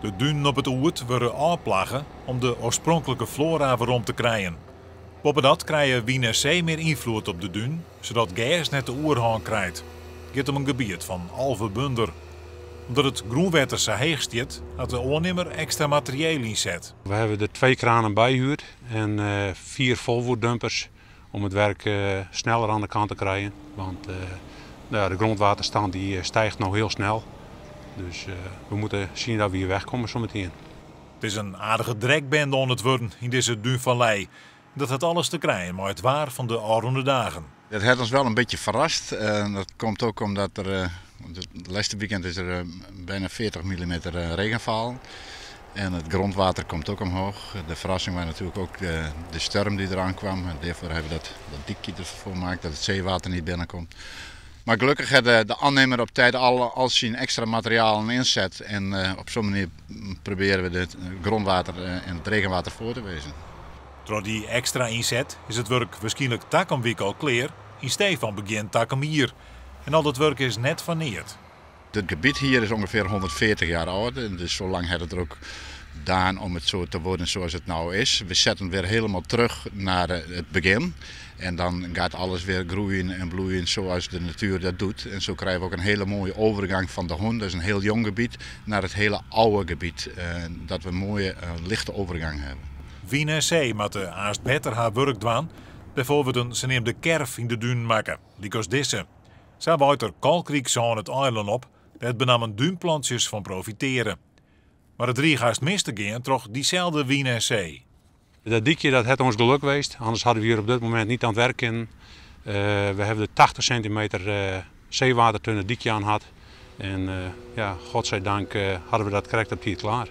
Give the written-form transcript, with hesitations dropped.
De duinen op het oert worden aanplaggen om de oorspronkelijke flora weer om te krijgen. Boven dat krijgen Wienerzee meer invloed op de duin, zodat gas net de oerhaan krijgt. Het gaat om een gebied van halve bunder. Omdat het groenwetter zo heeg staat, had de oornemer extra materieel inzet. We hebben er 2 kranen bijgehuurd en 4 volvoerdumpers om het werk sneller aan de kant te krijgen. Want de grondwaterstand die stijgt nog heel snel. Dus we moeten zien dat we hier wegkomen zometeen. Het is een aardige drekbende aan het worden in deze duinvallei. Dat had alles te krijgen met het waar van de oude dagen. Dat heeft ons wel een beetje verrast. Dat komt ook omdat het laatste weekend is er bijna 40 mm regenval. En het grondwater komt ook omhoog. De verrassing was natuurlijk ook de storm die eraan kwam. En daarvoor hebben we dat dikje ervoor gemaakt dat het zeewater niet binnenkomt. Maar gelukkig heeft de aannemer op tijd al zijn extra materialen inzet. En op zo'n manier proberen we het grondwater en het regenwater voor te wezen. Door die extra inzet is het werk waarschijnlijk takkenweek al klaar. In steeds van begin takken hier. En al dat werk is net verneerd. Het gebied hier is ongeveer 140 jaar oud. En dus zo lang heeft het er ook gedaan om het zo te worden zoals het nou is. We zetten weer helemaal terug naar het begin. En dan gaat alles weer groeien en bloeien zoals de natuur dat doet. En zo krijgen we ook een hele mooie overgang van de Hon, dat is een heel jong gebied, naar het hele oude gebied. Dat we een mooie lichte overgang hebben. Wienerzee moet haast beter haar werk doen. Bijvoorbeeld ze neemt de kerf in de duin maken, likos disse. Zij bouwt er kalkriek zo'n het eiland op, dat benamen duinplantjes van profiteren. Maar het haast mis te gaan toch diezelfde Wienerzee. Dat dikje dat heeft ons geluk geweest, anders hadden we hier op dit moment niet aan het werken. We hebben de 80 centimeter zeewater toen het dikje aan had. En godzijdank hadden we dat correct op tijd klaar.